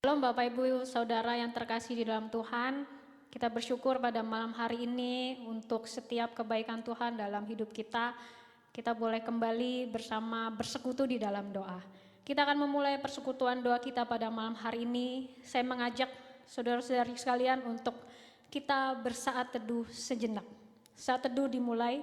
Shalom Bapak Ibu Saudara yang terkasih di dalam Tuhan. Kita bersyukur pada malam hari ini untuk setiap kebaikan Tuhan dalam hidup kita. Kita boleh kembali bersama bersekutu di dalam doa. Kita akan memulai persekutuan doa kita pada malam hari ini. Saya mengajak saudara-saudari sekalian untuk kita bersaat teduh sejenak. Saat teduh dimulai.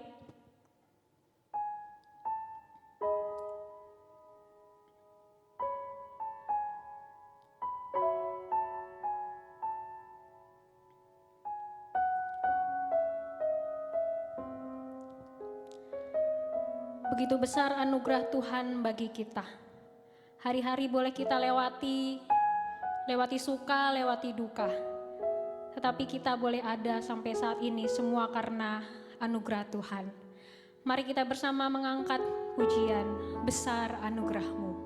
Begitu besar anugerah Tuhan bagi kita. Hari-hari boleh kita lewati suka, lewati duka. Tetapi kita boleh ada sampai saat ini semua karena anugerah Tuhan. Mari kita bersama mengangkat pujian besar anugerah-Mu.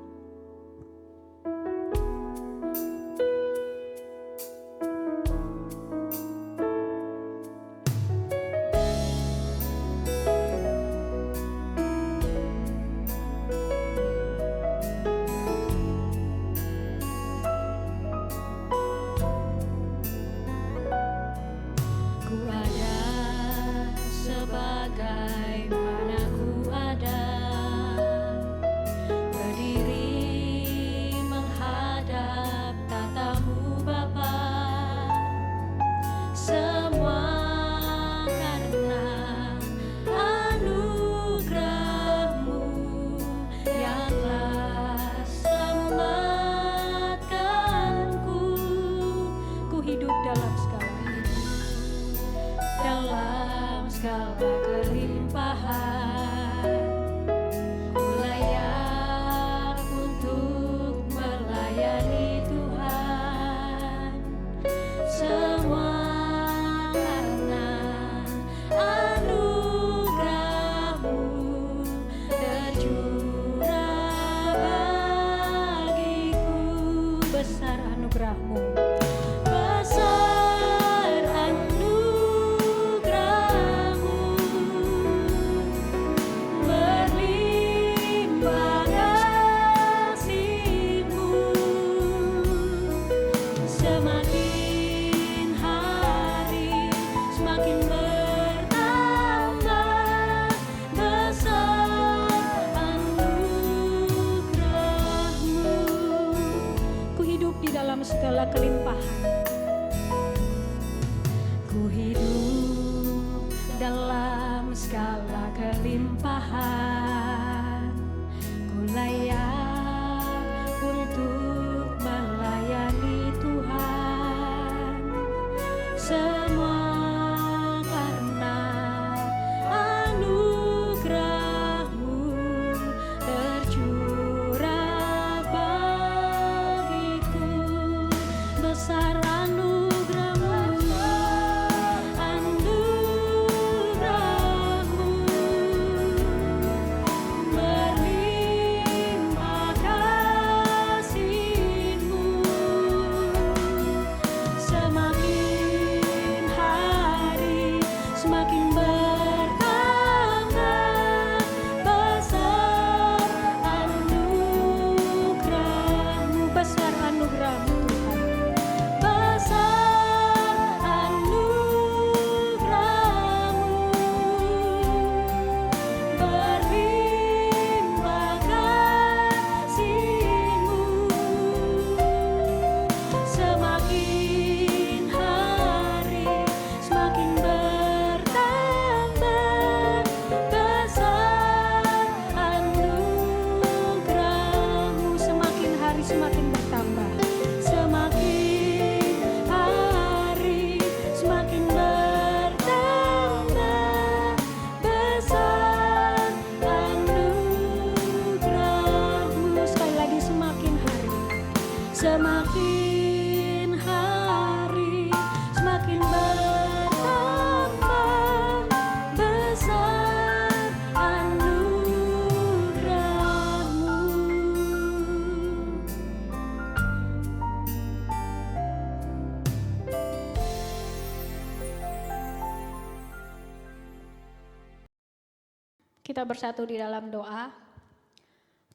Kita bersatu di dalam doa.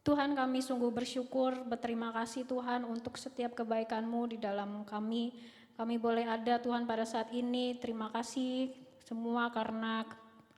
Tuhan, kami sungguh bersyukur, berterima kasih Tuhan untuk setiap kebaikan-Mu di dalam kami. Kami boleh ada Tuhan pada saat ini, terima kasih semua karena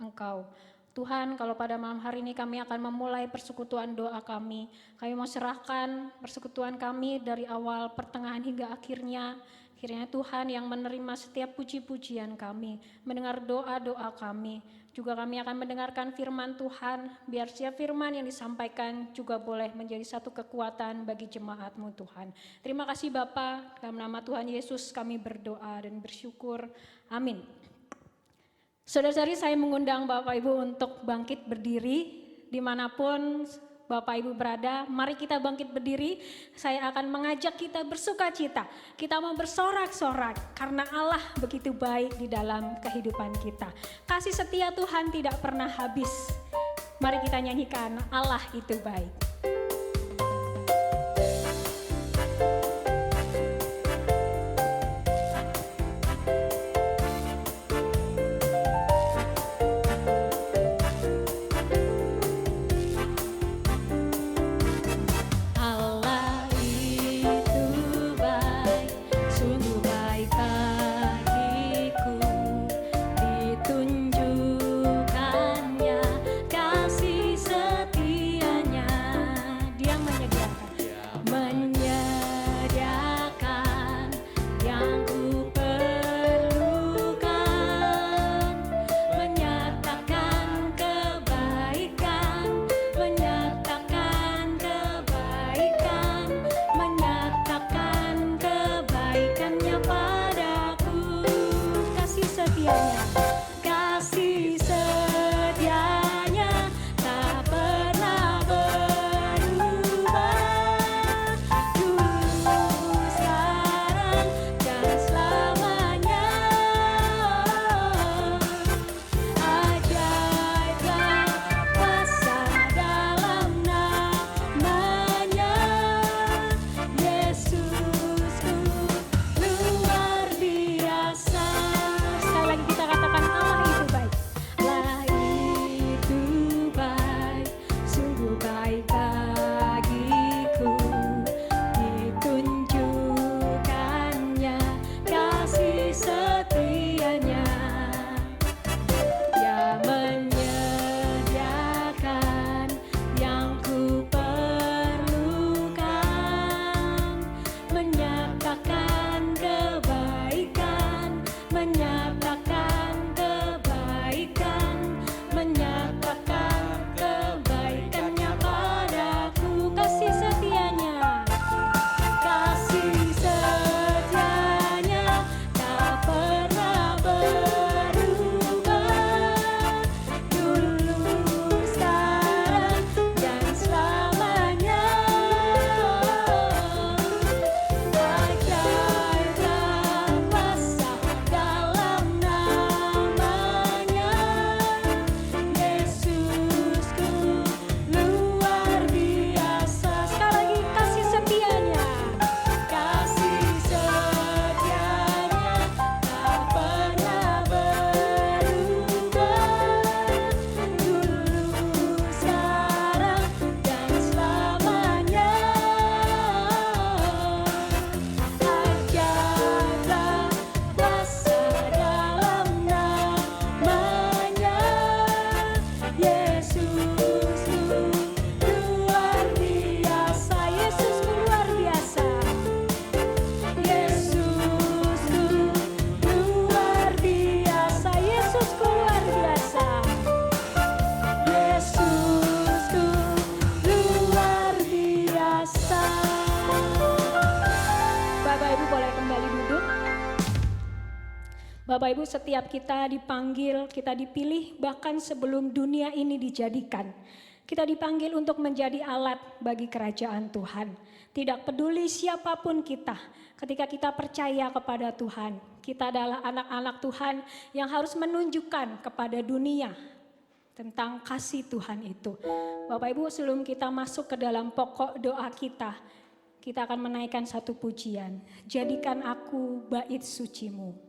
Engkau. Tuhan, kalau pada malam hari ini kami akan memulai persekutuan doa kami. Kami mau serahkan persekutuan kami dari awal, pertengahan hingga akhirnya. Kiranya Tuhan yang menerima setiap puji-pujian kami, mendengar doa-doa kami. Juga kami akan mendengarkan firman Tuhan, biar setiap firman yang disampaikan juga boleh menjadi satu kekuatan bagi jemaat-Mu Tuhan. Terima kasih Bapa, dalam nama Tuhan Yesus kami berdoa dan bersyukur. Amin. Saudara-saudari, saya mengundang Bapak Ibu untuk bangkit berdiri dimanapun Bapak Ibu berada. Mari kita bangkit berdiri. Saya akan mengajak kita bersuka cita. Kita mau bersorak-sorak karena Allah begitu baik di dalam kehidupan kita. Kasih setia Tuhan tidak pernah habis. Mari kita nyanyikan Allah itu baik. Bapak Ibu, setiap kita dipanggil, kita dipilih bahkan sebelum dunia ini dijadikan. Kita dipanggil untuk menjadi alat bagi kerajaan Tuhan. Tidak peduli siapapun kita, ketika kita percaya kepada Tuhan, kita adalah anak-anak Tuhan yang harus menunjukkan kepada dunia tentang kasih Tuhan itu. Bapak Ibu, sebelum kita masuk ke dalam pokok doa kita akan menaikkan satu pujian. Jadikan aku bait suci-Mu.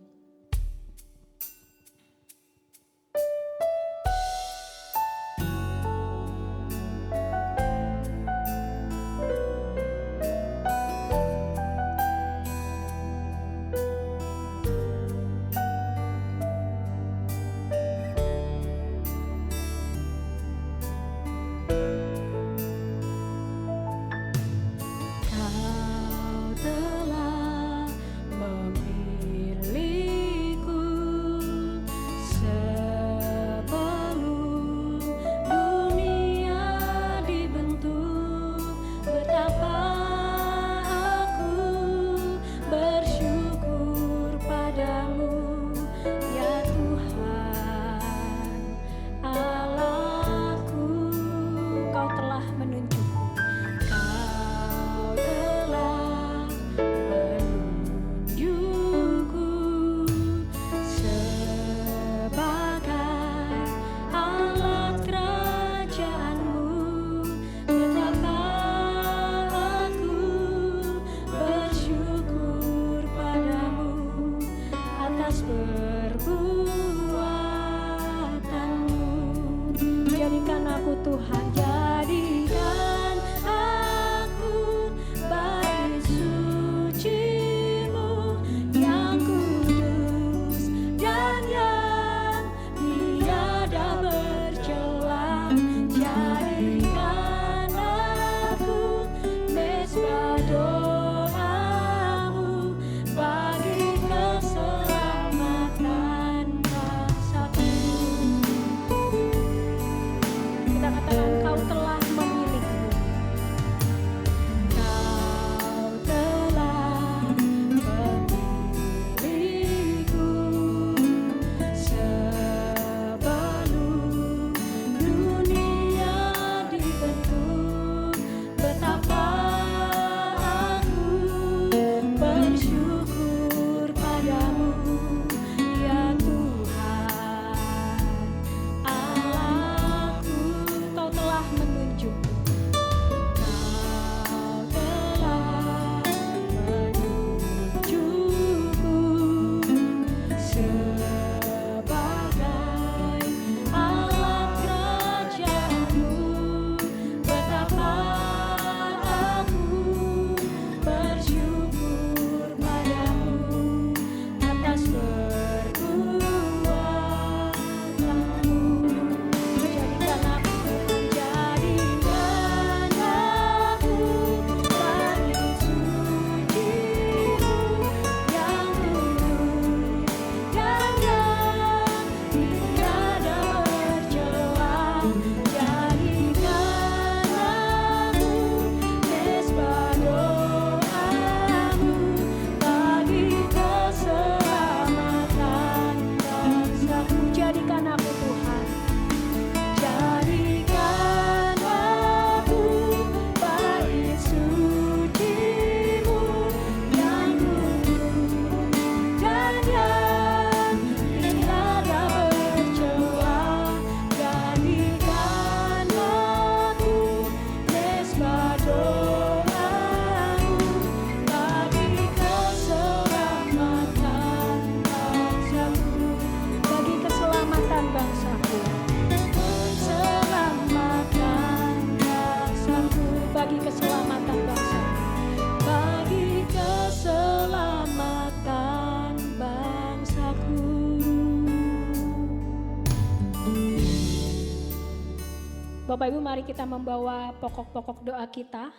Bapak Ibu, mari kita membawa pokok-pokok doa kita.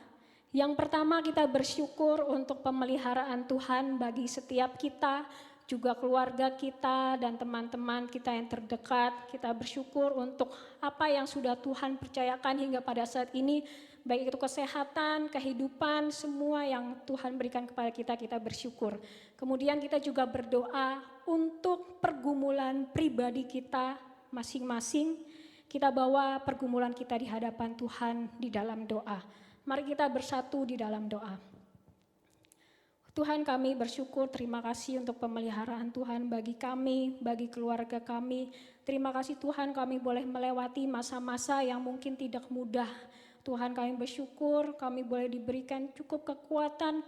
Yang pertama, kita bersyukur untuk pemeliharaan Tuhan bagi setiap kita, juga keluarga kita dan teman-teman kita yang terdekat. Kita bersyukur untuk apa yang sudah Tuhan percayakan hingga pada saat ini, baik itu kesehatan, kehidupan, semua yang Tuhan berikan kepada kita, kita bersyukur. Kemudian kita juga berdoa untuk pergumulan pribadi kita masing-masing. Kita bawa pergumulan kita di hadapan Tuhan di dalam doa. Mari kita bersatu di dalam doa. Tuhan, kami bersyukur, terima kasih untuk pemeliharaan Tuhan bagi kami, bagi keluarga kami. Terima kasih Tuhan, kami boleh melewati masa-masa yang mungkin tidak mudah. Tuhan, kami bersyukur, kami boleh diberikan cukup kekuatan,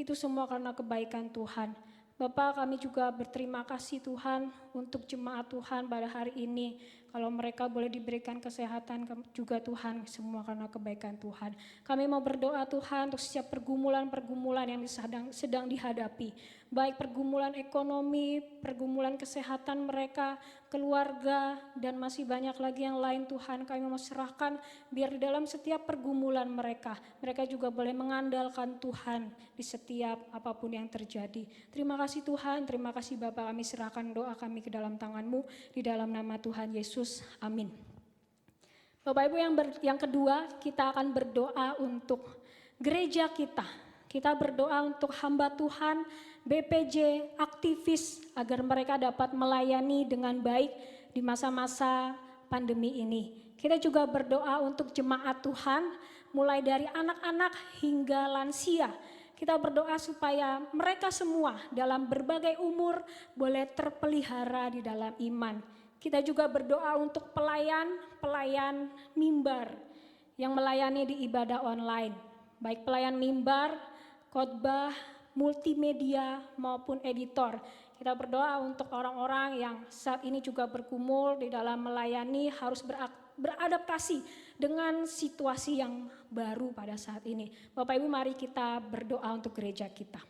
itu semua karena kebaikan Tuhan. Bapak, kami juga berterima kasih Tuhan untuk jemaat Tuhan pada hari ini. Kalau mereka boleh diberikan kesehatan juga Tuhan, semua karena kebaikan Tuhan. Kami mau berdoa Tuhan untuk setiap pergumulan-pergumulan yang sedang dihadapi. Baik pergumulan ekonomi, pergumulan kesehatan mereka, keluarga, dan masih banyak lagi yang lain Tuhan. Kami mau serahkan biar di dalam setiap pergumulan mereka juga boleh mengandalkan Tuhan di setiap apapun yang terjadi. Terima kasih Tuhan, terima kasih Bapak, kami serahkan doa kami ke dalam tangan-Mu, di dalam nama Tuhan Yesus, amin. Bapak Ibu, yang kedua, kita akan berdoa untuk gereja kita. Kita berdoa untuk hamba Tuhan, BPJ, aktivis, agar mereka dapat melayani dengan baik di masa-masa pandemi ini. Kita juga berdoa untuk jemaat Tuhan, mulai dari anak-anak hingga lansia. Kita berdoa supaya mereka semua dalam berbagai umur boleh terpelihara di dalam iman. Kita juga berdoa untuk pelayan mimbar yang melayani di ibadah online. Baik pelayan mimbar, khotbah, multimedia maupun editor. Kita berdoa untuk orang-orang yang saat ini juga bergumul di dalam melayani, harus beradaptasi dengan situasi yang baru pada saat ini. Bapak Ibu, mari kita berdoa untuk gereja kita.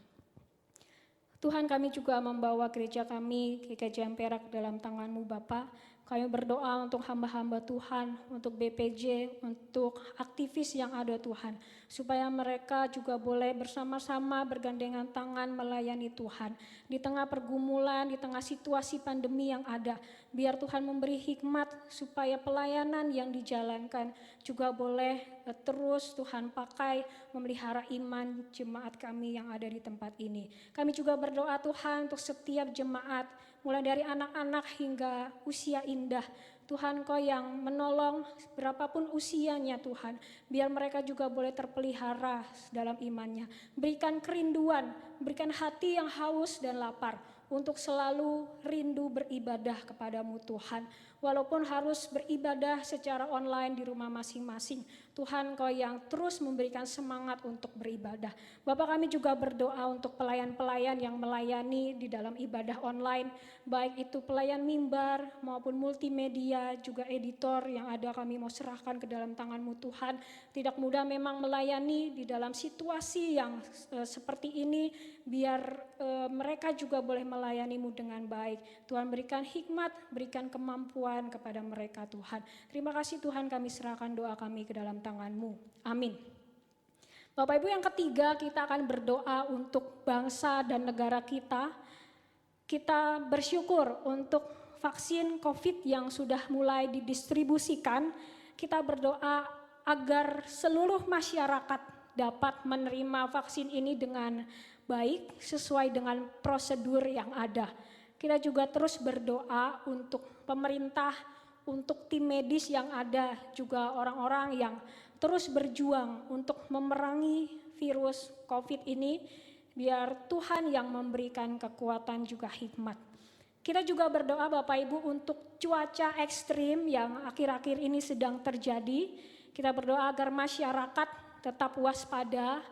Tuhan, kami juga membawa gereja kami, GKJ Ampera, ke dalam tangan-Mu Bapa. Kami berdoa untuk hamba-hamba Tuhan, untuk BPJ, untuk aktivis yang ada Tuhan. Supaya mereka juga boleh bersama-sama bergandengan tangan melayani Tuhan. Di tengah pergumulan, di tengah situasi pandemi yang ada. Biar Tuhan memberi hikmat supaya pelayanan yang dijalankan juga boleh terus Tuhan pakai memelihara iman jemaat kami yang ada di tempat ini. Kami juga berdoa Tuhan untuk setiap jemaat, mulai dari anak-anak hingga usia indah. Tuhan, Kau yang menolong berapapun usianya Tuhan, biar mereka juga boleh terpelihara dalam imannya. Berikan kerinduan, berikan hati yang haus dan lapar untuk selalu rindu beribadah kepadamu Tuhan. Walaupun harus beribadah secara online di rumah masing-masing, Tuhan, Kau yang terus memberikan semangat untuk beribadah. Bapak, kami juga berdoa untuk pelayan-pelayan yang melayani di dalam ibadah online, baik itu pelayan mimbar maupun multimedia, juga editor yang ada, kami mau serahkan ke dalam tangan-Mu Tuhan. Tidak mudah memang melayani di dalam situasi yang seperti ini, biar mereka juga boleh melayani-Mu dengan baik. Tuhan, berikan hikmat, berikan kemampuan kepada mereka Tuhan. Terima kasih Tuhan, kami serahkan doa kami ke dalam tangan-Mu. Amin. Bapak Ibu, yang ketiga, kita akan berdoa untuk bangsa dan negara kita. Kita bersyukur untuk vaksin COVID yang sudah mulai didistribusikan. Kita berdoa agar seluruh masyarakat dapat menerima vaksin ini dengan baik sesuai dengan prosedur yang ada. Kita juga terus berdoa untuk pemerintah, untuk tim medis yang ada, juga orang-orang yang terus berjuang untuk memerangi virus COVID ini, biar Tuhan yang memberikan kekuatan juga hikmat. Kita juga berdoa Bapak Ibu untuk cuaca ekstrim yang akhir-akhir ini sedang terjadi. Kita berdoa agar masyarakat tetap waspada.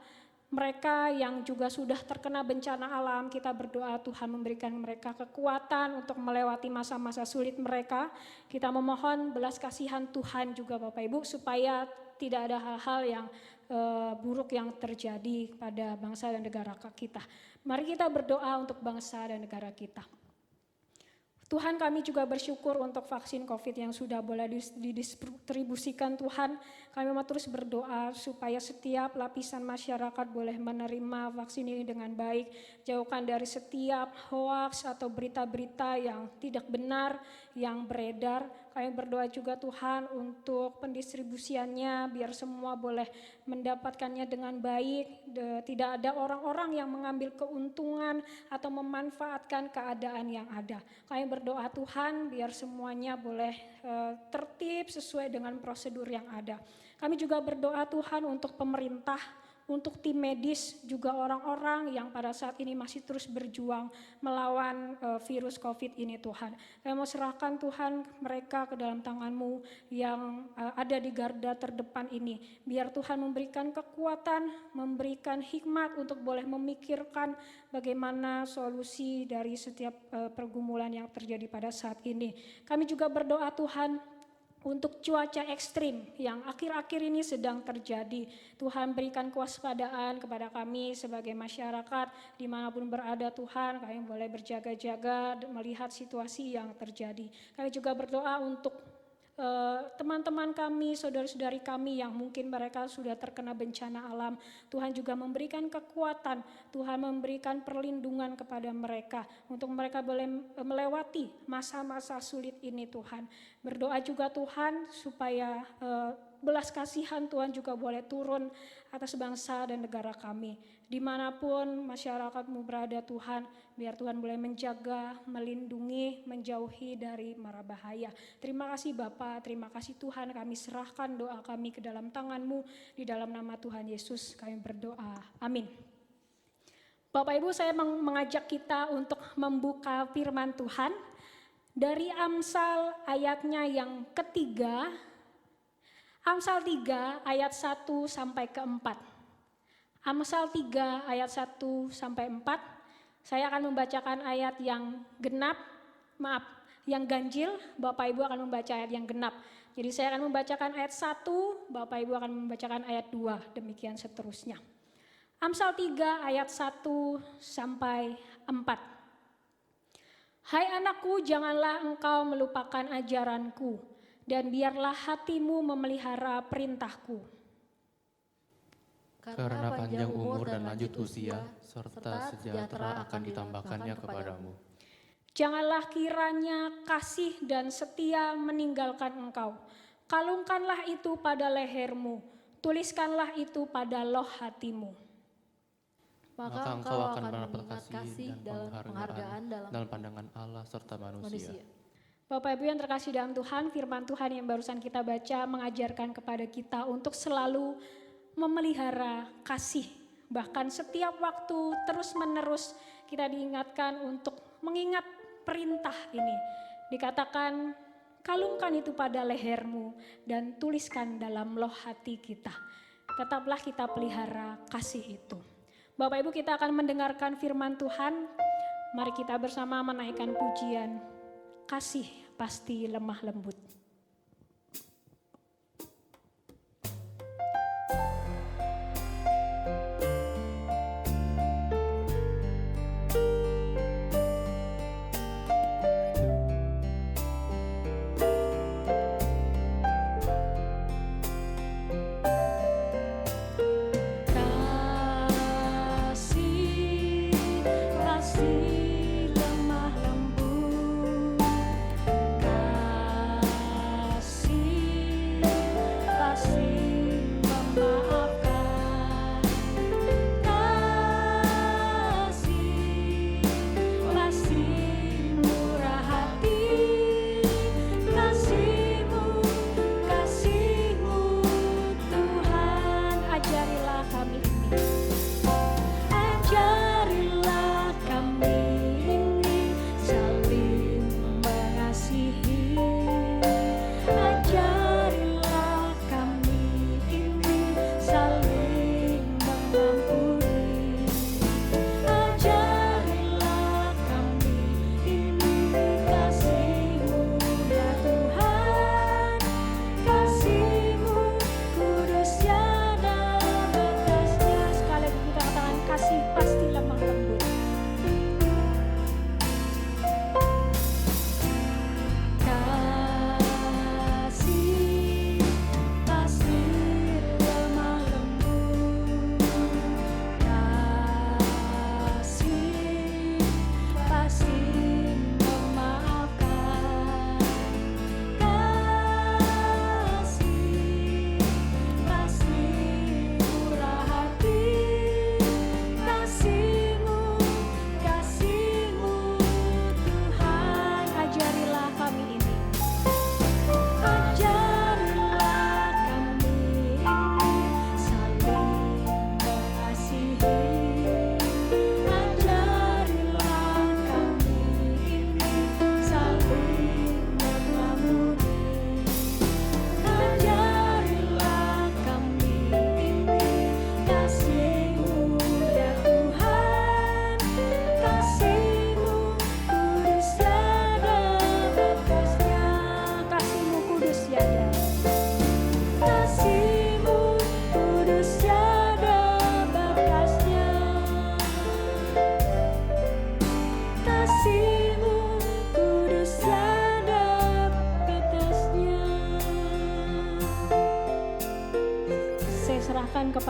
Mereka yang juga sudah terkena bencana alam, kita berdoa Tuhan memberikan mereka kekuatan untuk melewati masa-masa sulit mereka. Kita memohon belas kasihan Tuhan juga Bapak Ibu, supaya tidak ada hal-hal yang buruk yang terjadi pada bangsa dan negara kita. Mari kita berdoa untuk bangsa dan negara kita. Tuhan, kami juga bersyukur untuk vaksin COVID yang sudah boleh didistribusikan. Tuhan, kami mau terus berdoa supaya setiap lapisan masyarakat boleh menerima vaksin ini dengan baik. Jauhkan dari setiap hoaks atau berita-berita yang tidak benar yang beredar. Kami berdoa juga Tuhan untuk pendistribusiannya biar semua boleh mendapatkannya dengan baik. Tidak ada orang-orang yang mengambil keuntungan atau memanfaatkan keadaan yang ada. Kami berdoa Tuhan biar semuanya boleh tertib sesuai dengan prosedur yang ada. Kami juga berdoa Tuhan untuk pemerintah, untuk tim medis, juga orang-orang yang pada saat ini masih terus berjuang melawan virus COVID ini Tuhan. Kami mau serahkan Tuhan mereka ke dalam tangan-Mu yang ada di garda terdepan ini. Biar Tuhan memberikan kekuatan, memberikan hikmat untuk boleh memikirkan bagaimana solusi dari setiap pergumulan yang terjadi pada saat ini. Kami juga berdoa Tuhan untuk cuaca ekstrim yang akhir-akhir ini sedang terjadi. Tuhan berikan kewaspadaan kepada kami sebagai masyarakat dimanapun berada Tuhan. Kami boleh berjaga-jaga melihat situasi yang terjadi. Kami juga berdoa untuk teman-teman kami, saudara-saudari kami yang mungkin mereka sudah terkena bencana alam. Tuhan juga memberikan kekuatan, Tuhan memberikan perlindungan kepada mereka untuk mereka boleh melewati masa-masa sulit ini Tuhan. Berdoa juga Tuhan supaya belas kasihan Tuhan juga boleh turun atas bangsa dan negara kami. Dimanapun masyarakatmu berada Tuhan, biar Tuhan boleh menjaga, melindungi, menjauhi dari mara bahaya. Terima kasih Bapa, terima kasih Tuhan, kami serahkan doa kami ke dalam tangan-Mu. Di dalam nama Tuhan Yesus kami berdoa, amin. Bapak Ibu, saya mengajak kita untuk membuka firman Tuhan dari Amsal ayatnya yang ketiga, Amsal 3 ayat 1 sampai ke 4. Amsal 3 ayat 1 sampai 4. Saya akan membacakan ayat yang yang ganjil, Bapak Ibu akan membaca ayat yang genap. Jadi saya akan membacakan ayat 1, Bapak Ibu akan membacakan ayat 2, demikian seterusnya. Amsal 3 ayat 1 sampai 4. Hai anakku, janganlah engkau melupakan ajaranku, dan biarlah hatimu memelihara perintahku. Karena panjang umur dan lanjut usia, serta sejahtera akan ditambahkannya kepadamu. Janganlah kiranya kasih dan setia meninggalkan engkau. Kalungkanlah itu pada lehermu, tuliskanlah itu pada loh hatimu. Maka engkau akan mendapat kasih dan penghargaan dalam pandangan Allah serta manusia. Bapak Ibu yang terkasih dalam Tuhan, firman Tuhan yang barusan kita baca mengajarkan kepada kita untuk selalu memelihara kasih. Bahkan setiap waktu terus menerus kita diingatkan untuk mengingat perintah ini. Dikatakan kalungkan itu pada lehermu dan tuliskan dalam loh hati kita. Tetaplah kita pelihara kasih itu. Bapak Ibu, kita akan mendengarkan firman Tuhan. Mari kita bersama menaikkan pujian. Kasih pasti lemah lembut.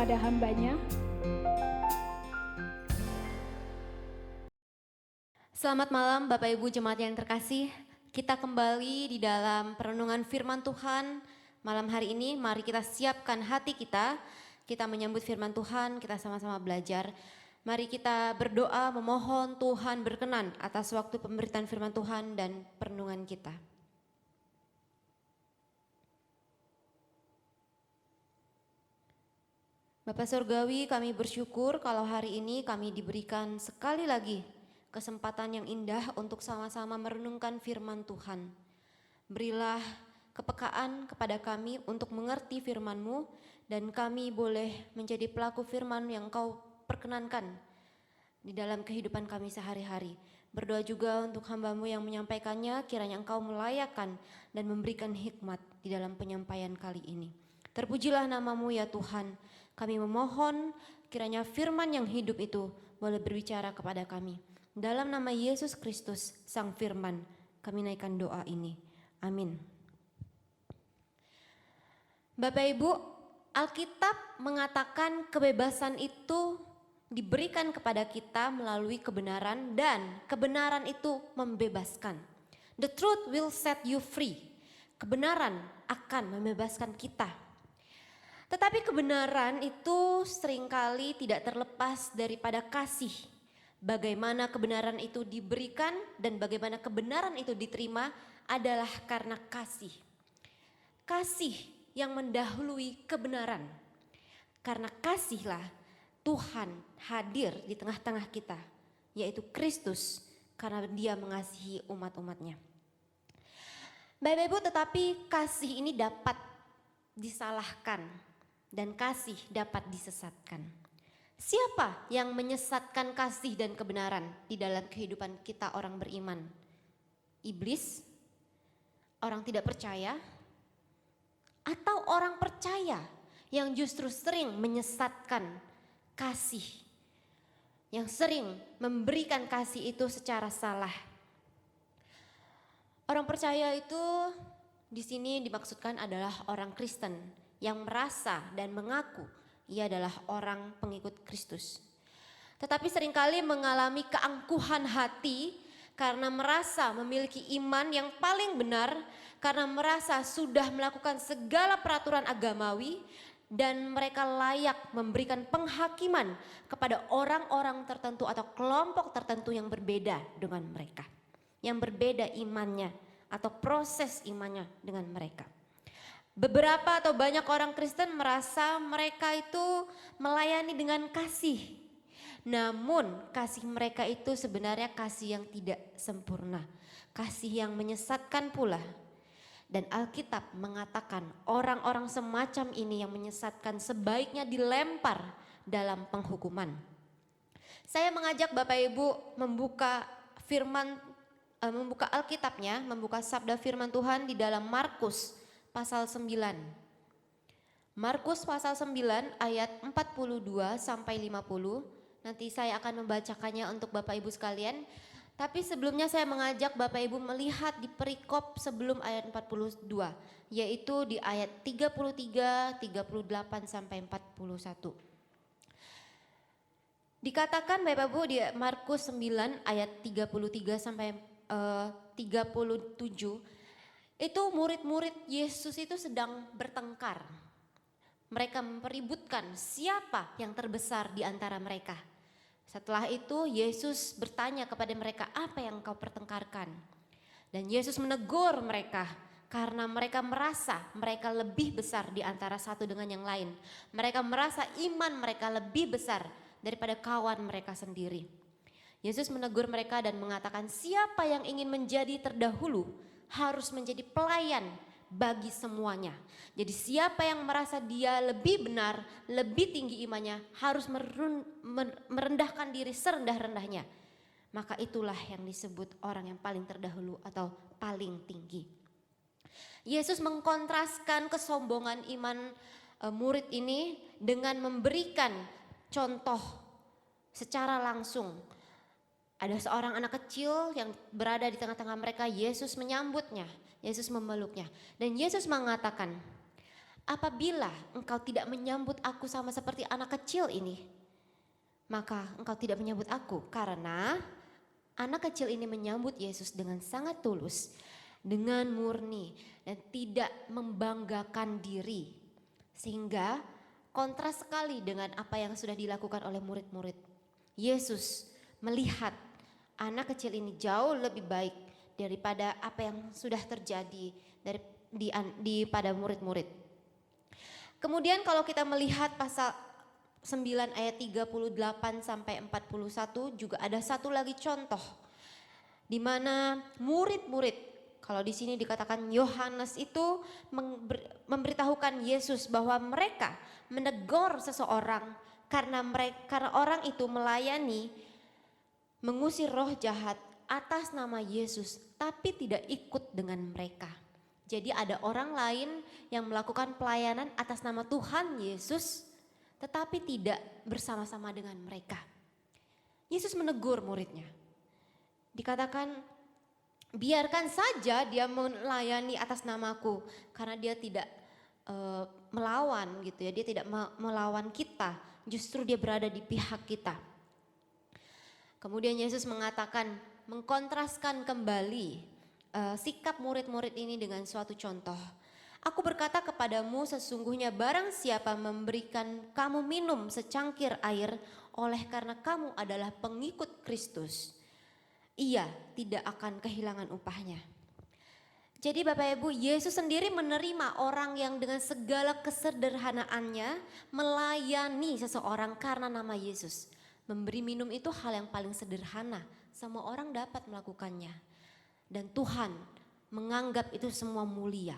kepada hamba-Nya. Selamat malam Bapak Ibu Jemaat yang terkasih. Kita kembali di dalam perenungan firman Tuhan malam hari ini. Mari kita siapkan hati kita. Kita menyambut firman Tuhan, kita sama-sama belajar. Mari kita berdoa memohon Tuhan berkenan atas waktu pemberitaan firman Tuhan dan perenungan kita. Bapak Surgawi, kami bersyukur kalau hari ini kami diberikan sekali lagi kesempatan yang indah untuk sama-sama merenungkan firman Tuhan. Berilah kepekaan kepada kami untuk mengerti firman-Mu dan kami boleh menjadi pelaku firman yang Kau perkenankan di dalam kehidupan kami sehari-hari. Berdoa juga untuk hamba-Mu yang menyampaikannya, kiranya Engkau melayakkan dan memberikan hikmat di dalam penyampaian kali ini. Terpujilah nama-Mu ya Tuhan. Kami memohon kiranya firman yang hidup itu boleh berbicara kepada kami. Dalam nama Yesus Kristus, Sang Firman, kami naikkan doa ini. Amin. Bapak Ibu, Alkitab mengatakan kebebasan itu diberikan kepada kita melalui kebenaran dan kebenaran itu membebaskan. The truth will set you free. Kebenaran akan membebaskan kita. Tetapi kebenaran itu seringkali tidak terlepas daripada kasih. Bagaimana kebenaran itu diberikan dan bagaimana kebenaran itu diterima adalah karena kasih. Kasih yang mendahului kebenaran. Karena kasihlah Tuhan hadir di tengah-tengah kita, yaitu Kristus, karena Dia mengasihi umat-umatnya. Bapak Ibu, tetapi kasih ini dapat disalahkan dan kasih dapat disesatkan. Siapa yang menyesatkan kasih dan kebenaran di dalam kehidupan kita orang beriman? Iblis? Orang tidak percaya? Atau orang percaya yang justru sering menyesatkan kasih? Yang sering memberikan kasih itu secara salah. Orang percaya itu di sini dimaksudkan adalah orang Kristen yang merasa dan mengaku ia adalah orang pengikut Kristus. Tetapi seringkali mengalami keangkuhan hati karena merasa memiliki iman yang paling benar, karena merasa sudah melakukan segala peraturan agamawi dan mereka layak memberikan penghakiman kepada orang-orang tertentu atau kelompok tertentu yang berbeda dengan mereka, yang berbeda imannya atau proses imannya dengan mereka. Beberapa atau banyak orang Kristen merasa mereka itu melayani dengan kasih. Namun kasih mereka itu sebenarnya kasih yang tidak sempurna. Kasih yang menyesatkan pula. Dan Alkitab mengatakan orang-orang semacam ini yang menyesatkan sebaiknya dilempar dalam penghukuman. Saya mengajak Bapak Ibu membuka membuka Alkitabnya, membuka sabda firman Tuhan di dalam Markus pasal 9. Markus pasal 9 ayat 42 sampai 50. Nanti saya akan membacakannya untuk Bapak Ibu sekalian. Tapi sebelumnya saya mengajak Bapak Ibu melihat di perikop sebelum ayat 42, yaitu di ayat 33, 38 sampai 41. Dikatakan Bapak Ibu di Markus 9 ayat 33 sampai 37, itu murid-murid Yesus itu sedang bertengkar. Mereka mempeributkan siapa yang terbesar di antara mereka. Setelah itu Yesus bertanya kepada mereka, apa yang kau pertengkarkan? Dan Yesus menegur mereka karena mereka merasa mereka lebih besar di antara satu dengan yang lain. Mereka merasa iman mereka lebih besar daripada kawan mereka sendiri. Yesus menegur mereka dan mengatakan, siapa yang ingin menjadi terdahulu harus menjadi pelayan bagi semuanya. Jadi siapa yang merasa dia lebih benar, lebih tinggi imannya, harus merendahkan diri serendah-rendahnya. Maka itulah yang disebut orang yang paling terdahulu atau paling tinggi. Yesus mengkontraskan kesombongan iman murid ini dengan memberikan contoh secara langsung. Ada seorang anak kecil yang berada di tengah-tengah mereka. Yesus menyambutnya, Yesus memeluknya. Dan Yesus mengatakan, Apabila engkau tidak menyambut aku sama seperti anak kecil ini, maka engkau tidak menyambut aku. Karena anak kecil ini menyambut Yesus dengan sangat tulus, dengan murni, dan tidak membanggakan diri. Sehingga kontras sekali dengan apa yang sudah dilakukan oleh murid-murid. Yesus melihat anak kecil ini jauh lebih baik daripada apa yang sudah terjadi pada murid-murid. Kemudian kalau kita melihat pasal 9 ayat 38 sampai 41 juga ada satu lagi contoh di mana murid-murid, kalau di sini dikatakan Yohanes itu memberitahukan Yesus bahwa mereka menegur seseorang karena orang itu melayani mengusir roh jahat atas nama Yesus tapi tidak ikut dengan mereka. Jadi ada orang lain yang melakukan pelayanan atas nama Tuhan Yesus tetapi tidak bersama-sama dengan mereka. Yesus menegur muridnya. Dikatakan, biarkan saja dia melayani atas namaku karena dia tidak melawan gitu ya, dia tidak melawan kita, justru dia berada di pihak kita. Kemudian Yesus mengatakan, mengkontraskan kembali sikap murid-murid ini dengan suatu contoh. Aku berkata kepadamu, sesungguhnya barang siapa memberikan kamu minum secangkir air oleh karena kamu adalah pengikut Kristus, ia tidak akan kehilangan upahnya. Jadi Bapak Ibu, Yesus sendiri menerima orang yang dengan segala kesederhanaannya melayani seseorang karena nama Yesus. Memberi minum itu hal yang paling sederhana, semua orang dapat melakukannya. Dan Tuhan menganggap itu semua mulia.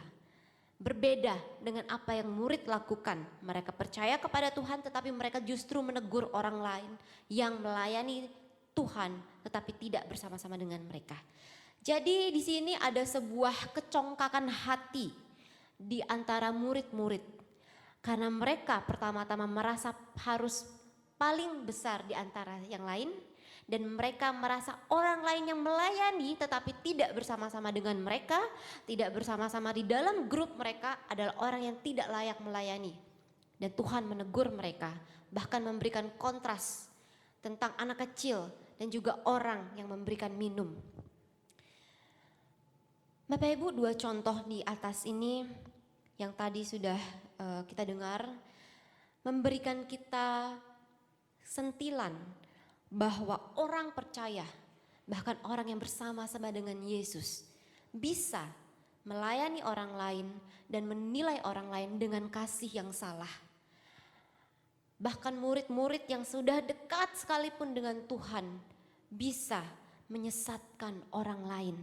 Berbeda dengan apa yang murid lakukan. Mereka percaya kepada Tuhan tetapi mereka justru menegur orang lain yang melayani Tuhan tetapi tidak bersama-sama dengan mereka. Jadi di sini ada sebuah kecongkakan hati di antara murid-murid. Karena mereka pertama-tama merasa harus paling besar di antara yang lain. Dan mereka merasa orang lain yang melayani tetapi tidak bersama-sama dengan mereka, tidak bersama-sama di dalam grup mereka adalah orang yang tidak layak melayani. Dan Tuhan menegur mereka, bahkan memberikan kontras tentang anak kecil dan juga orang yang memberikan minum. Bapak Ibu, dua contoh di atas ini yang tadi sudah kita dengar memberikan kita sentilan bahwa orang percaya, bahkan orang yang bersama-sama dengan Yesus bisa melayani orang lain dan menilai orang lain dengan kasih yang salah. Bahkan murid-murid yang sudah dekat sekalipun dengan Tuhan bisa menyesatkan orang lain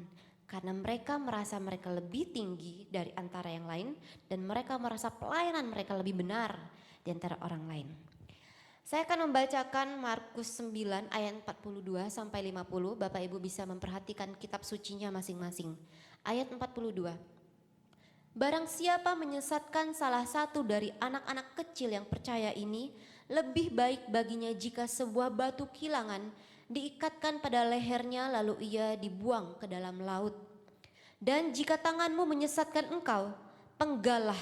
karena mereka merasa mereka lebih tinggi dari antara yang lain dan mereka merasa pelayanan mereka lebih benar di antara orang lain. Saya akan membacakan Markus 9 ayat 42 sampai 50. Bapak Ibu bisa memperhatikan kitab sucinya masing-masing. Ayat 42. Barang siapa menyesatkan salah satu dari anak-anak kecil yang percaya ini, lebih baik baginya jika sebuah batu kilangan diikatkan pada lehernya lalu ia dibuang ke dalam laut. Dan jika tanganmu menyesatkan engkau, penggalah,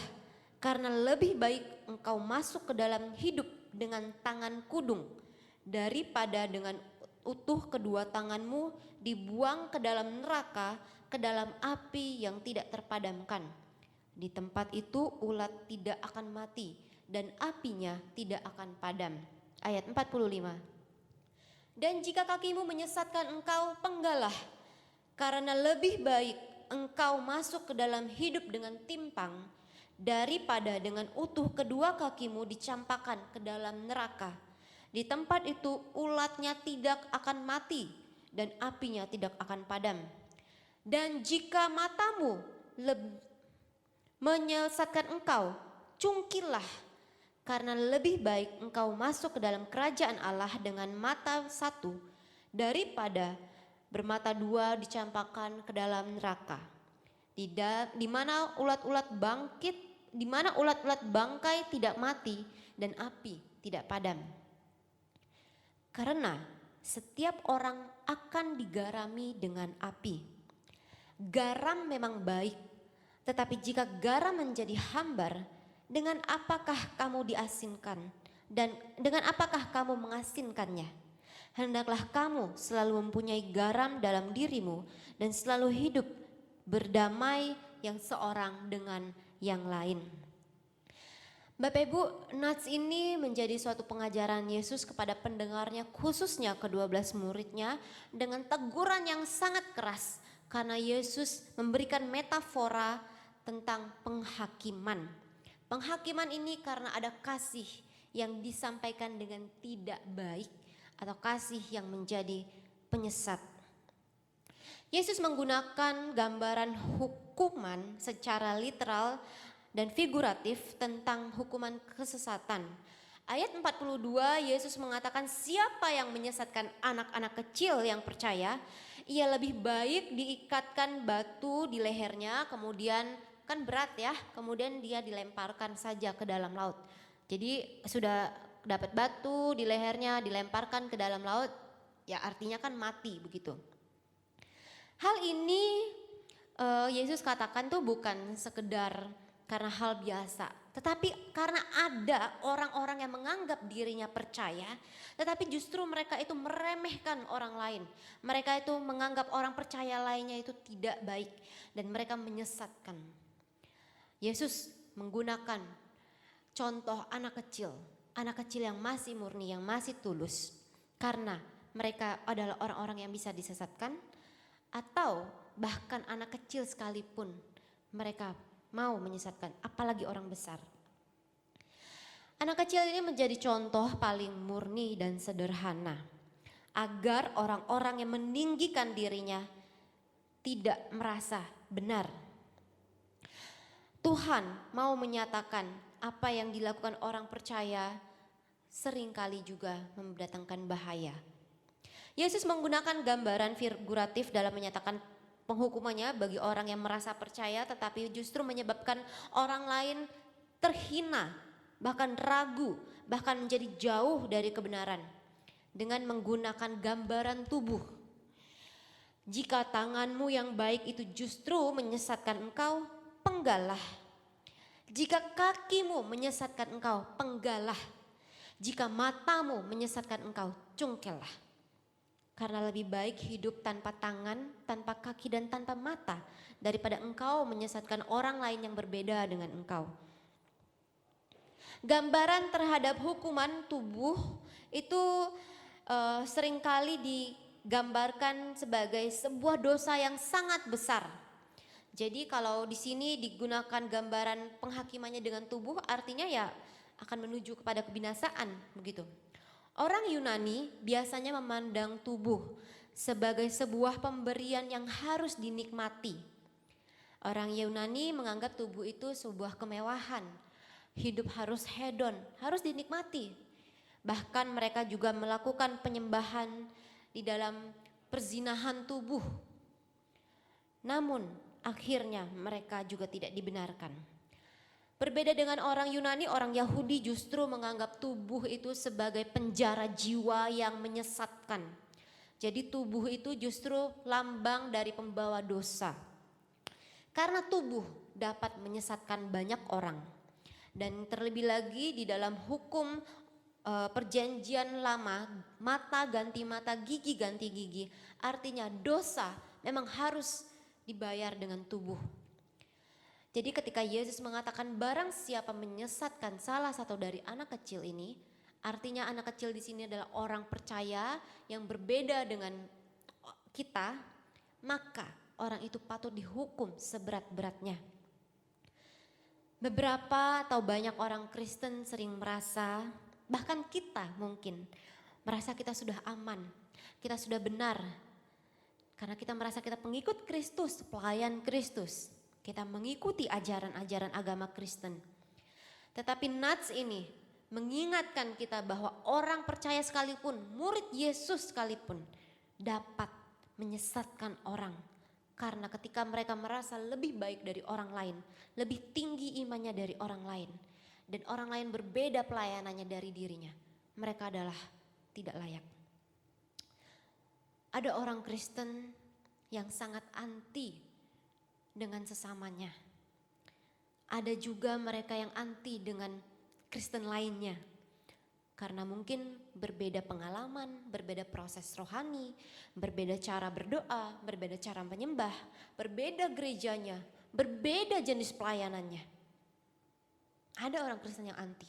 karena lebih baik engkau masuk ke dalam hidup dengan tangan kudung daripada dengan utuh kedua tanganmu dibuang ke dalam neraka, ke dalam api yang tidak terpadamkan. Di tempat itu ulat tidak akan mati dan apinya tidak akan padam. Ayat 45. Dan jika kakimu menyesatkan engkau, penggalah, karena lebih baik engkau masuk ke dalam hidup dengan timpang daripada dengan utuh kedua kakimu dicampakkan ke dalam neraka. Di tempat itu ulatnya tidak akan mati dan apinya tidak akan padam. Dan jika matamu menyesatkan engkau, cungkillah, karena lebih baik engkau masuk ke dalam kerajaan Allah dengan mata satu daripada bermata dua dicampakkan ke dalam neraka. Di mana ulat-ulat bangkai tidak mati dan api tidak padam. Karena setiap orang akan digarami dengan api. Garam memang baik, tetapi jika garam menjadi hambar, dengan apakah kamu diasinkan dan dengan apakah kamu mengasinkannya? Hendaklah kamu selalu mempunyai garam dalam dirimu dan selalu hidup berdamai yang seorang dengan yang lain. Bapak Ibu, nats ini menjadi suatu pengajaran Yesus kepada pendengarnya, khususnya ke-12 muridnya, dengan teguran yang sangat keras karena Yesus memberikan metafora tentang penghakiman. Penghakiman ini karena ada kasih yang disampaikan dengan tidak baik atau kasih yang menjadi penyesat. Yesus menggunakan gambaran hukuman secara literal dan figuratif tentang hukuman kesesatan. Ayat 42 Yesus mengatakan siapa yang menyesatkan anak-anak kecil yang percaya, ia lebih baik diikatkan batu di lehernya, kemudian kan berat ya, kemudian dia dilemparkan saja ke dalam laut. Jadi sudah dapat batu di lehernya dilemparkan ke dalam laut, ya artinya kan mati begitu. Hal ini Yesus katakan tuh bukan sekedar karena hal biasa, tetapi karena ada orang-orang yang menganggap dirinya percaya, tetapi justru mereka itu meremehkan orang lain. Mereka itu menganggap orang percaya lainnya itu tidak baik dan mereka menyesatkan. Yesus menggunakan contoh anak kecil yang masih murni, yang masih tulus, karena mereka adalah orang-orang yang bisa disesatkan, atau bahkan anak kecil sekalipun mereka mau menyesatkan, apalagi orang besar. Anak kecil ini menjadi contoh paling murni dan sederhana agar orang-orang yang meninggikan dirinya tidak merasa benar. Tuhan mau menyatakan apa yang dilakukan orang percaya seringkali juga mendatangkan bahaya. Yesus menggunakan gambaran figuratif dalam menyatakan penghukumannya bagi orang yang merasa percaya tetapi justru menyebabkan orang lain terhina, bahkan ragu, bahkan menjadi jauh dari kebenaran dengan menggunakan gambaran tubuh. Jika tanganmu yang baik itu justru menyesatkan engkau, penggalah. Jika kakimu menyesatkan engkau, penggalah. Jika matamu menyesatkan engkau, cungkellah. Karena lebih baik hidup tanpa tangan, tanpa kaki dan tanpa mata daripada engkau menyesatkan orang lain yang berbeda dengan engkau. Gambaran terhadap hukuman tubuh itu seringkali digambarkan sebagai sebuah dosa yang sangat besar. Jadi kalau di sini digunakan gambaran penghakimannya dengan tubuh, artinya ya akan menuju kepada kebinasaan begitu. Orang Yunani biasanya memandang tubuh sebagai sebuah pemberian yang harus dinikmati. Orang Yunani menganggap tubuh itu sebuah kemewahan. Hidup harus hedon, harus dinikmati. Bahkan mereka juga melakukan penyembahan di dalam perzinahan tubuh. Namun akhirnya mereka juga tidak dibenarkan. Berbeda dengan orang Yunani, orang Yahudi justru menganggap tubuh itu sebagai penjara jiwa yang menyesatkan. Jadi tubuh itu justru lambang dari pembawa dosa. Karena tubuh dapat menyesatkan banyak orang. Dan terlebih lagi di dalam hukum perjanjian lama, mata ganti mata, gigi ganti gigi. Artinya dosa memang harus dibayar dengan tubuh. Jadi ketika Yesus mengatakan barang siapa menyesatkan salah satu dari anak kecil ini, artinya anak kecil di sini adalah orang percaya yang berbeda dengan kita, maka orang itu patut dihukum seberat-beratnya. Beberapa atau banyak orang Kristen sering merasa, bahkan kita mungkin merasa kita sudah aman, kita sudah benar. Karena kita merasa kita pengikut Kristus, pelayan Kristus. Kita mengikuti ajaran-ajaran agama Kristen. Tetapi nats ini mengingatkan kita bahwa orang percaya sekalipun, murid Yesus sekalipun dapat menyesatkan orang. Karena ketika mereka merasa lebih baik dari orang lain, lebih tinggi imannya dari orang lain, dan orang lain berbeda pelayanannya dari dirinya, mereka adalah tidak layak. Ada orang Kristen yang sangat anti dengan sesamanya. Ada juga mereka yang anti dengan Kristen lainnya. Karena mungkin berbeda pengalaman, berbeda proses rohani, berbeda cara berdoa, berbeda cara menyembah, berbeda gerejanya, berbeda jenis pelayanannya. Ada orang Kristen yang anti.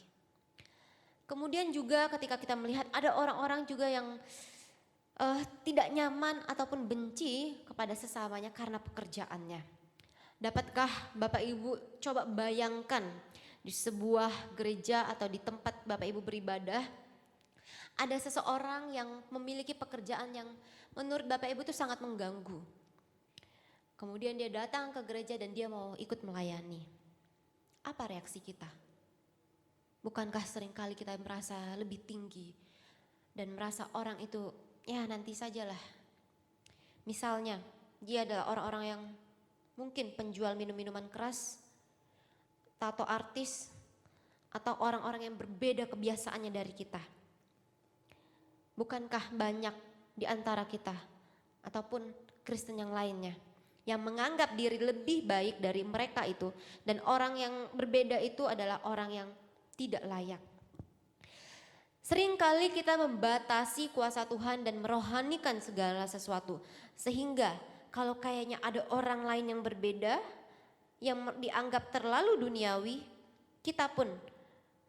Kemudian juga ketika kita melihat ada orang-orang juga yang tidak nyaman ataupun benci kepada sesamanya karena pekerjaannya. Dapatkah Bapak Ibu coba bayangkan di sebuah gereja atau di tempat Bapak Ibu beribadah, ada seseorang yang memiliki pekerjaan yang menurut Bapak Ibu itu sangat mengganggu. Kemudian dia datang ke gereja dan dia mau ikut melayani. Apa reaksi kita? Bukankah seringkali kita merasa lebih tinggi dan merasa orang itu ya nanti sajalah. Misalnya dia adalah orang-orang yang mungkin penjual minum-minuman keras, tato artis, atau orang-orang yang berbeda kebiasaannya dari kita. Bukankah banyak di antara kita ataupun Kristen yang lainnya yang menganggap diri lebih baik dari mereka itu, dan orang yang berbeda itu adalah orang yang tidak layak. Seringkali kita membatasi kuasa Tuhan dan merohanikan segala sesuatu, sehingga kalau kayaknya ada orang lain yang berbeda, yang dianggap terlalu duniawi, kita pun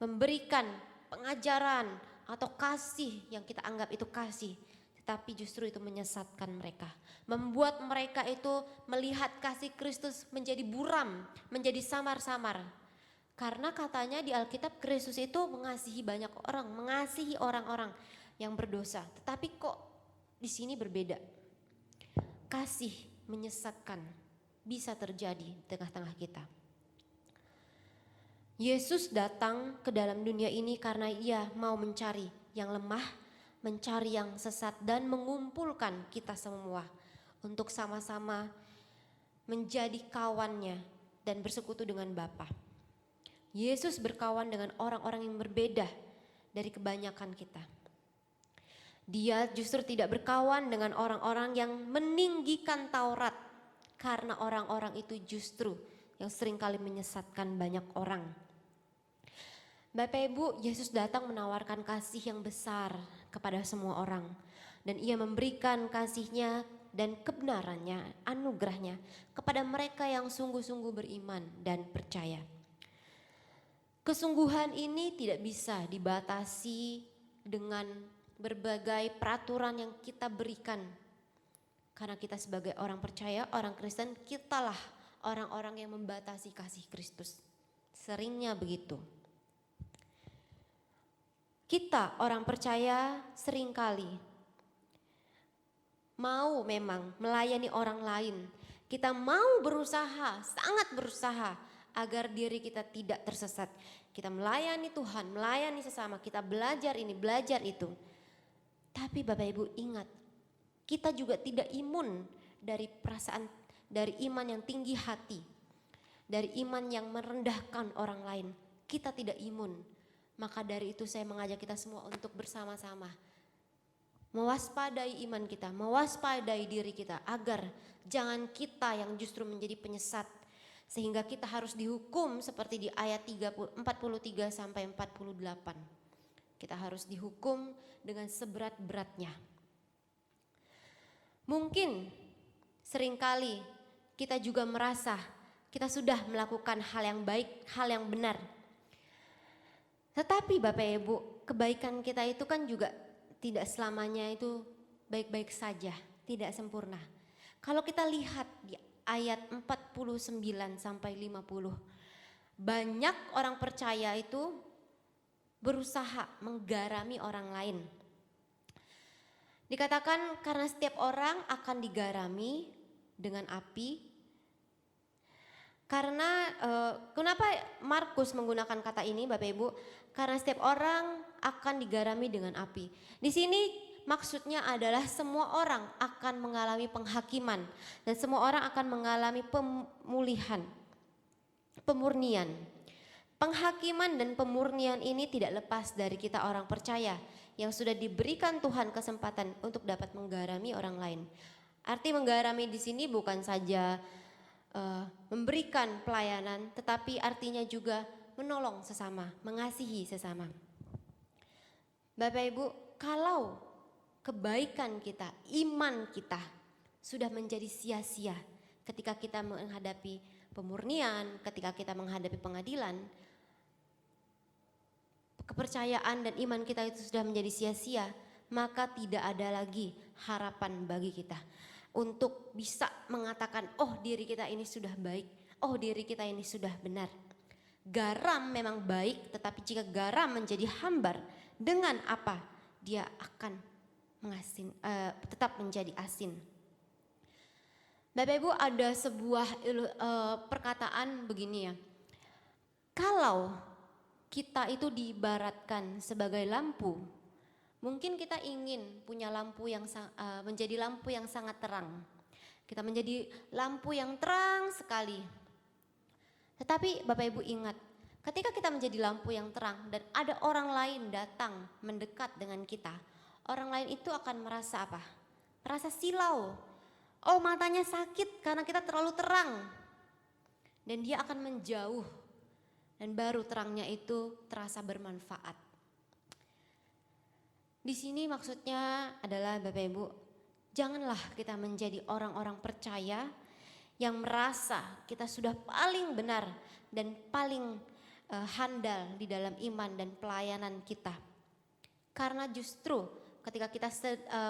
memberikan pengajaran atau kasih yang kita anggap itu kasih, tetapi justru itu menyesatkan mereka. Membuat mereka itu melihat kasih Kristus menjadi buram, menjadi samar-samar. Karena katanya di Alkitab Kristus itu mengasihi banyak orang, mengasihi orang-orang yang berdosa. Tetapi kok di sini berbeda. Kasih menyesatkan bisa terjadi di tengah-tengah kita. Yesus datang ke dalam dunia ini karena ia mau mencari yang lemah, mencari yang sesat, dan mengumpulkan kita semua untuk sama-sama menjadi kawannya dan bersekutu dengan Bapa. Yesus berkawan dengan orang-orang yang berbeda dari kebanyakan kita. Dia justru tidak berkawan dengan orang-orang yang meninggikan Taurat, karena orang-orang itu justru yang seringkali menyesatkan banyak orang. Bapak Ibu, Yesus datang menawarkan kasih yang besar kepada semua orang, dan ia memberikan kasih-Nya dan kebenarannya, anugerah-Nya kepada mereka yang sungguh-sungguh beriman dan percaya. Kesungguhan ini tidak bisa dibatasi dengan berbagai peraturan yang kita berikan. Karena kita sebagai orang percaya, orang Kristen, kitalah orang-orang yang membatasi kasih Kristus. Seringnya begitu. Kita orang percaya seringkali mau memang melayani orang lain. Kita mau berusaha, sangat berusaha agar diri kita tidak tersesat. Kita melayani Tuhan, melayani sesama, kita belajar ini, belajar itu. Tapi Bapak Ibu ingat, kita juga tidak imun dari perasaan, dari iman yang tinggi hati, dari iman yang merendahkan orang lain. Kita tidak imun. Maka dari itu saya mengajak kita semua untuk bersama-sama mewaspadai iman kita, mewaspadai diri kita, agar jangan kita yang justru menjadi penyesat, sehingga kita harus dihukum seperti di ayat 43 sampai 48. Kita harus dihukum dengan seberat-beratnya. Mungkin seringkali kita juga merasa kita sudah melakukan hal yang baik, hal yang benar. Tetapi Bapak Ibu, kebaikan kita itu kan juga tidak selamanya itu baik-baik saja, tidak sempurna. Kalau kita lihat di ayat 49 sampai 50, banyak orang percaya itu berusaha menggarami orang lain. Dikatakan karena setiap orang akan digarami dengan api. Karena kenapa Markus menggunakan kata ini Bapak Ibu? Karena setiap orang akan digarami dengan api. Di sini maksudnya adalah semua orang akan mengalami penghakiman dan semua orang akan mengalami pemulihan, pemurnian. Penghakiman dan pemurnian ini tidak lepas dari kita orang percaya yang sudah diberikan Tuhan kesempatan untuk dapat menggarami orang lain. Arti menggarami di sini bukan saja memberikan pelayanan, tetapi artinya juga menolong sesama, mengasihi sesama. Bapak Ibu, kalau kebaikan kita, iman kita sudah menjadi sia-sia ketika kita menghadapi pemurnian, ketika kita menghadapi pengadilan, kepercayaan dan iman kita itu sudah menjadi sia-sia, maka tidak ada lagi harapan bagi kita untuk bisa mengatakan, oh diri kita ini sudah baik, oh diri kita ini sudah benar. Garam memang baik, tetapi jika garam menjadi hambar, dengan apa dia akan tetap menjadi asin. Bapak Ibu, ada sebuah perkataan begini ya, kalau kita itu diibaratkan sebagai lampu, mungkin kita ingin punya lampu yang menjadi lampu yang sangat terang. Kita menjadi lampu yang terang sekali. Tetapi Bapak Ibu ingat, ketika kita menjadi lampu yang terang dan ada orang lain datang mendekat dengan kita, orang lain itu akan merasa apa? Merasa silau. Oh, matanya sakit karena kita terlalu terang. Dan dia akan menjauh. Dan baru terangnya itu terasa bermanfaat. Di sini maksudnya adalah Bapak Ibu, janganlah kita menjadi orang-orang percaya yang merasa kita sudah paling benar dan paling handal di dalam iman dan pelayanan kita. Karena justru ketika kita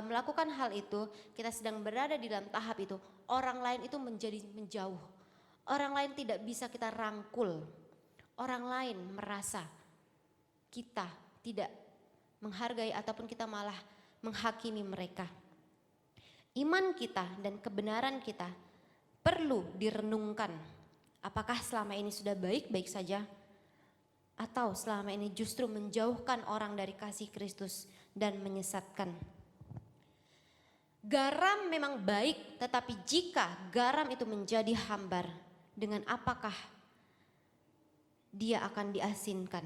melakukan hal itu, kita sedang berada di dalam tahap itu, orang lain itu menjadi menjauh. Orang lain tidak bisa kita rangkul. Orang lain merasa kita tidak menghargai ataupun kita malah menghakimi mereka. Iman kita dan kebenaran kita perlu direnungkan. Apakah selama ini sudah baik-baik saja? Atau selama ini justru menjauhkan orang dari kasih Kristus dan menyesatkan? Garam memang baik, tetapi jika garam itu menjadi hambar, dengan apakah dia akan diasinkan?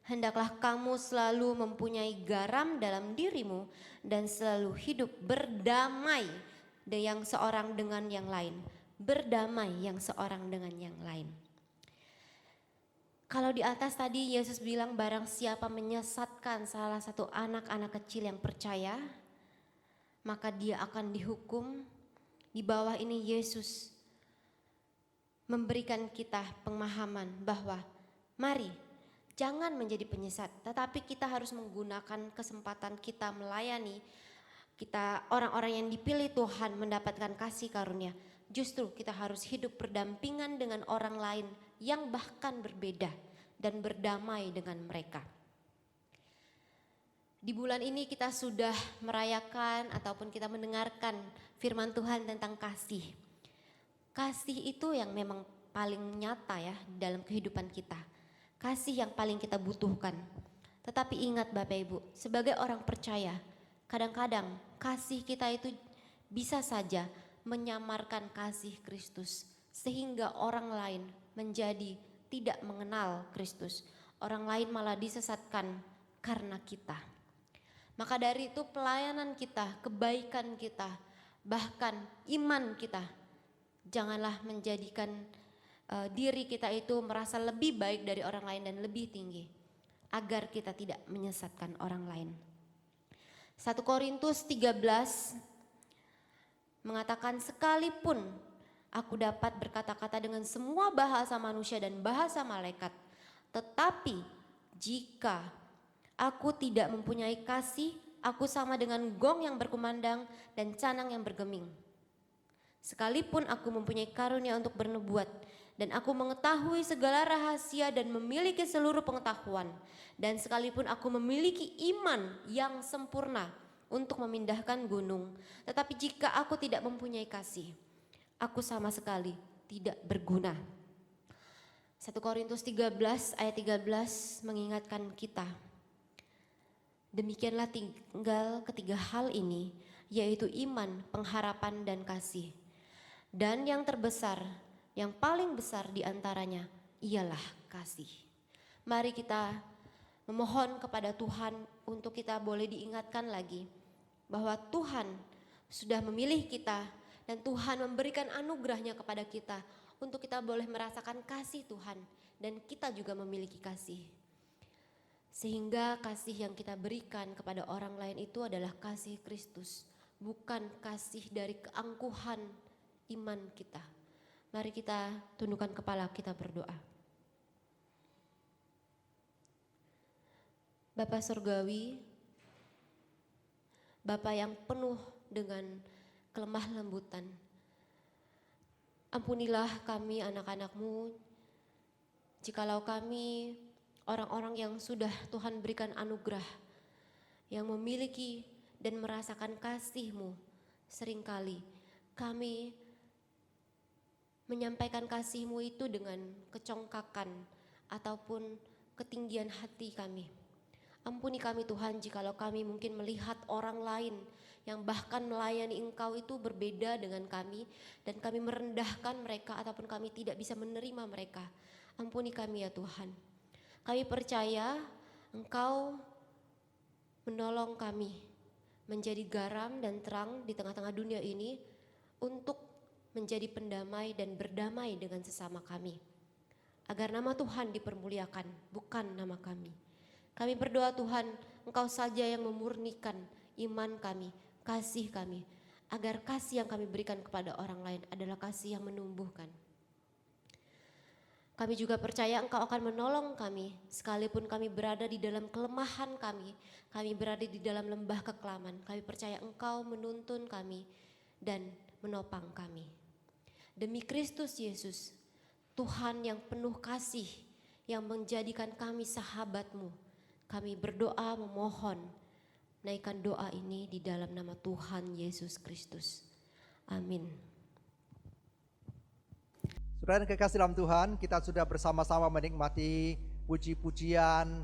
Hendaklah kamu selalu mempunyai garam dalam dirimu dan selalu hidup berdamai yang seorang dengan yang lain. Berdamai yang seorang dengan yang lain. Kalau di atas tadi Yesus bilang barang siapa menyesatkan salah satu anak-anak kecil yang percaya, maka dia akan dihukum. Di bawah ini Yesus memberikan kita pemahaman bahwa mari jangan menjadi penyesat, tetapi kita harus menggunakan kesempatan kita melayani, kita orang-orang yang dipilih Tuhan mendapatkan kasih karunia. Justru kita harus hidup berdampingan dengan orang lain yang bahkan berbeda dan berdamai dengan mereka. Di bulan ini kita sudah merayakan ataupun kita mendengarkan firman Tuhan tentang kasih. Kasih itu yang memang paling nyata ya dalam kehidupan kita. Kasih yang paling kita butuhkan. Tetapi ingat Bapak Ibu, sebagai orang percaya, kadang-kadang kasih kita itu bisa saja menyamarkan kasih Kristus. Sehingga orang lain menjadi tidak mengenal Kristus. Orang lain malah disesatkan karena kita. Maka dari itu pelayanan kita, kebaikan kita, bahkan iman kita, janganlah menjadikan diri kita itu merasa lebih baik dari orang lain dan lebih tinggi, agar kita tidak menyesatkan orang lain. 1 Korintus 13 mengatakan, sekalipun aku dapat berkata-kata dengan semua bahasa manusia dan bahasa malaikat, tetapi jika aku tidak mempunyai kasih, aku sama dengan gong yang berkumandang dan canang yang bergeming. Sekalipun aku mempunyai karunia untuk bernubuat, dan aku mengetahui segala rahasia dan memiliki seluruh pengetahuan, dan sekalipun aku memiliki iman yang sempurna untuk memindahkan gunung, tetapi jika aku tidak mempunyai kasih, aku sama sekali tidak berguna. 1 Korintus 13 ayat 13 mengingatkan kita, demikianlah tinggal ketiga hal ini, yaitu iman, pengharapan, dan kasih. Dan yang terbesar, yang paling besar di antaranya ialah kasih. Mari kita memohon kepada Tuhan untuk kita boleh diingatkan lagi bahwa Tuhan sudah memilih kita Dan Tuhan memberikan anugerahnya kepada kita untuk kita boleh merasakan kasih Tuhan. Dan kita juga memiliki kasih. Sehingga kasih yang kita berikan kepada orang lain itu adalah kasih Kristus. Bukan kasih dari keangkuhan iman kita. Mari kita tundukkan kepala, kita berdoa. Bapa Surgawi, Bapa yang penuh dengan kelemah lembutan, ampunilah kami anak-anak-Mu, jikalau kami orang-orang yang sudah Tuhan berikan anugerah, yang memiliki dan merasakan kasih-Mu, seringkali kami menyampaikan kasih-Mu itu dengan kecongkakan ataupun ketinggian hati kami. Ampuni kami Tuhan jikalau kami mungkin melihat orang lain yang bahkan melayani Engkau itu berbeda dengan kami dan kami merendahkan mereka ataupun kami tidak bisa menerima mereka. Ampuni kami ya Tuhan. Kami percaya Engkau menolong kami menjadi garam dan terang di tengah-tengah dunia ini untuk menjadi pendamai dan berdamai dengan sesama kami. Agar nama Tuhan dipermuliakan, bukan nama kami. Kami berdoa Tuhan, Engkau saja yang memurnikan iman kami, kasih kami, agar kasih yang kami berikan kepada orang lain adalah kasih yang menumbuhkan. Kami juga percaya Engkau akan menolong kami, sekalipun kami berada di dalam kelemahan kami berada di dalam lembah kekelaman. Kami percaya Engkau menuntun kami dan menopang kami. Demi Kristus Yesus, Tuhan yang penuh kasih, yang menjadikan kami sahabat-Mu, kami berdoa memohon, naikkan doa ini di dalam nama Tuhan Yesus Kristus. Amin. Saudara yang kekasih dalam Tuhan, kita sudah bersama-sama menikmati puji-pujian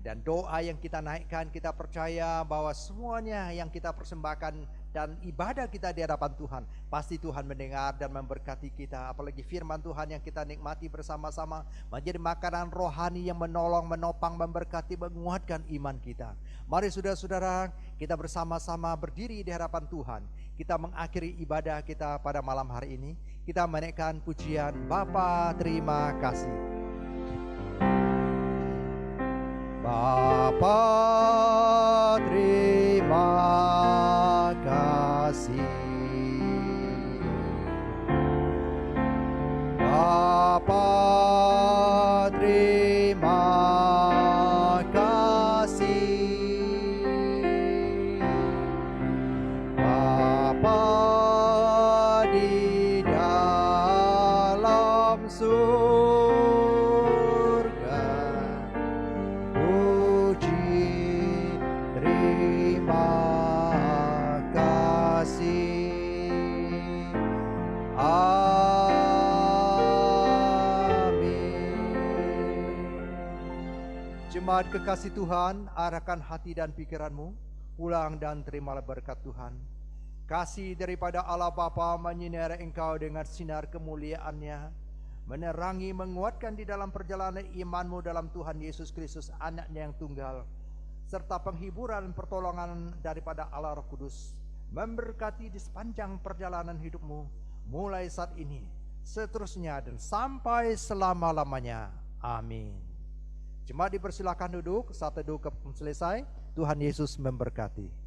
dan doa yang kita naikkan. Kita percaya bahwa semuanya yang kita persembahkan dan ibadah kita di hadapan Tuhan, pasti Tuhan mendengar dan memberkati kita. Apalagi firman Tuhan yang kita nikmati bersama-sama menjadi makanan rohani yang menolong, menopang, memberkati, menguatkan iman kita. Mari saudara-saudara, kita bersama-sama berdiri di hadapan Tuhan. Kita mengakhiri ibadah kita pada malam hari ini. Kita menaikkan pujian Bapa terima kasih. Bapa terima kasih. Bapa terima kasih. Bapa di dalam surga, puji terima kasih. Jemaat kekasih Tuhan, arahkan hati dan pikiranmu, pulang dan terimalah berkat Tuhan. Kasih daripada Allah Bapa menyinari engkau dengan sinar kemuliaan-Nya, menerangi, menguatkan di dalam perjalanan imanmu dalam Tuhan Yesus Kristus, Anak-Nya yang tunggal, serta penghiburan pertolongan daripada Allah Roh Kudus, memberkati di sepanjang perjalanan hidupmu, mulai saat ini, seterusnya dan sampai selama-lamanya. Amin. Jemaat dipersilakan duduk, saat teduh selesai. Tuhan Yesus memberkati.